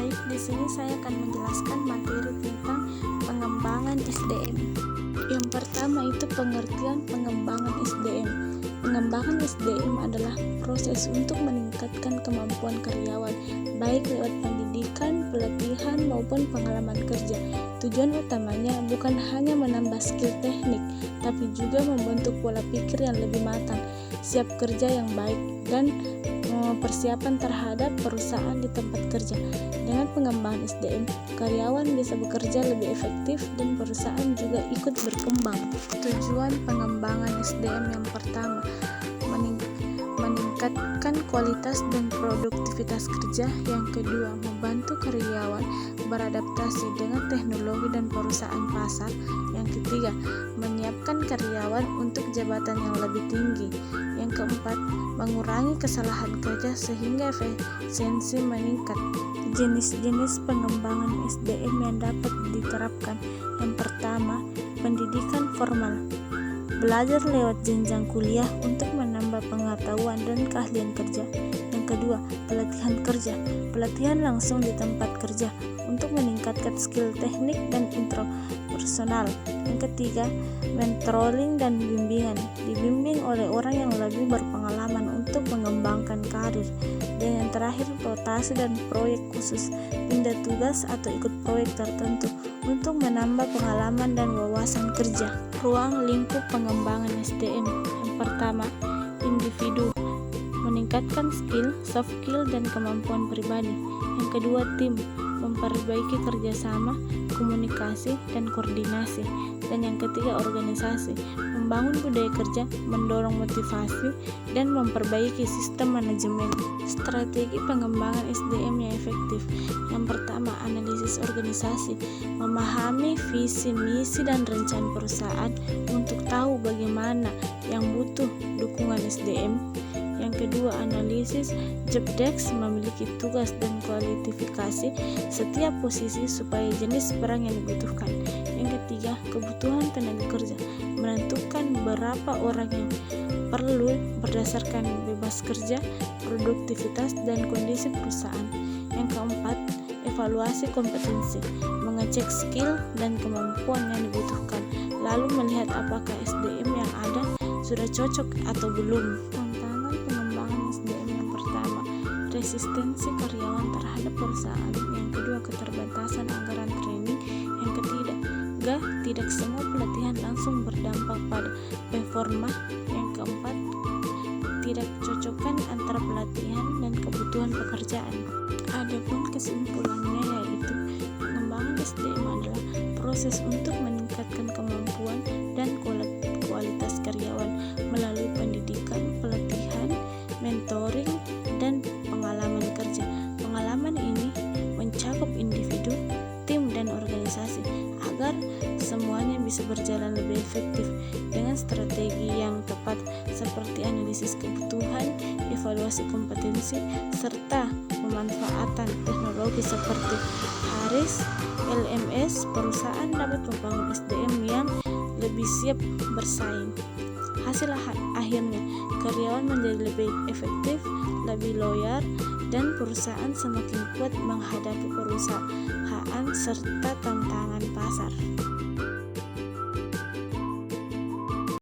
Baik, di sini saya akan menjelaskan materi tentang pengembangan SDM. Yang pertama itu pengertian pengembangan SDM. Pengembangan SDM adalah proses untuk meningkatkan kemampuan karyawan, baik lewat pendidikan, pelatihan, maupun pengalaman kerja. Tujuan utamanya bukan hanya menambah skill teknik, tapi juga membentuk pola pikir yang lebih matang, siap kerja yang baik, dan persiapan terhadap perusahaan di tempat kerja. Dengan pengembangan SDM, karyawan bisa bekerja lebih efektif dan perusahaan juga ikut berkembang. Tujuan pengembangan SDM yang pertama, meningkatkan kualitas dan produktivitas kerja. Yang kedua, membantu karyawan beradaptasi dengan teknologi dan perusahaan pasar. Yang ketiga, menyiapkan karyawan untuk jabatan yang lebih tinggi. Yang keempat, mengurangi kesalahan kerja sehingga efisiensi meningkat. Jenis-jenis pengembangan SDM yang dapat diterapkan. Yang pertama, pendidikan formal. Belajar lewat jenjang kuliah untuk menambah pengetahuan dan keahlian kerja. Yang kedua, pelatihan kerja. Pelatihan langsung di tempat kerja untuk meningkatkan skill teknik dan interpersonal. Yang ketiga, mentoring dan bimbingan. Dibimbing oleh orang yang lebih berpengalaman untuk mengembangkan karir. Dan yang terakhir, rotasi dan proyek khusus. Pindah tugas atau ikut proyek tertentu untuk menambah pengalaman dan wawasan kerja. Ruang lingkup pengembangan SDM. Yang pertama, individu, meningkatkan skill, soft skill, dan kemampuan pribadi. Yang kedua, tim, memperbaiki kerjasama, komunikasi, dan koordinasi. Dan yang ketiga, organisasi, membangun budaya kerja, mendorong motivasi, dan memperbaiki sistem manajemen. Strategi pengembangan SDM yang efektif. Yang pertama, analisis organisasi, memahami visi, misi, dan rencana perusahaan untuk tahu bagaimana yang butuh dukungan SDM. Yang kedua, analisis job desk, memiliki tugas dan kualifikasi setiap posisi supaya jenis peran yang dibutuhkan. Yang ketiga, kebutuhan tenaga kerja, menentukan berapa orang yang perlu berdasarkan bebas kerja, produktivitas, dan kondisi perusahaan. Yang keempat, evaluasi kompetensi, mengecek skill dan kemampuan yang dibutuhkan, lalu melihat apakah SDM yang ada sudah cocok atau belum. SDM yang pertama, resistensi karyawan terhadap perusahaan. Yang kedua, keterbatasan anggaran training. Yang ketiga, tidak semua pelatihan langsung berdampak pada performa. Yang keempat, tidak cocokkan antara pelatihan dan kebutuhan pekerjaan. Adapun kesimpulannya yaitu pengembangan SDM adalah proses untuk meningkatkan kemampuan dan kualitas karyawan melalui pendidikan, pelatihan, mentoring, dan pengalaman kerja. Pengalaman ini mencakup individu, tim, dan organisasi agar semuanya bisa berjalan lebih efektif dengan strategi yang tepat seperti analisis kebutuhan, evaluasi kompetensi, serta pemanfaatan teknologi seperti HRIS, LMS. Perusahaan dapat membangun SDM yang lebih siap bersaing. Hasil akhirnya, karyawan menjadi lebih efektif, lebih loyal, dan perusahaan semakin kuat menghadapi perusahaan serta tantangan pasar.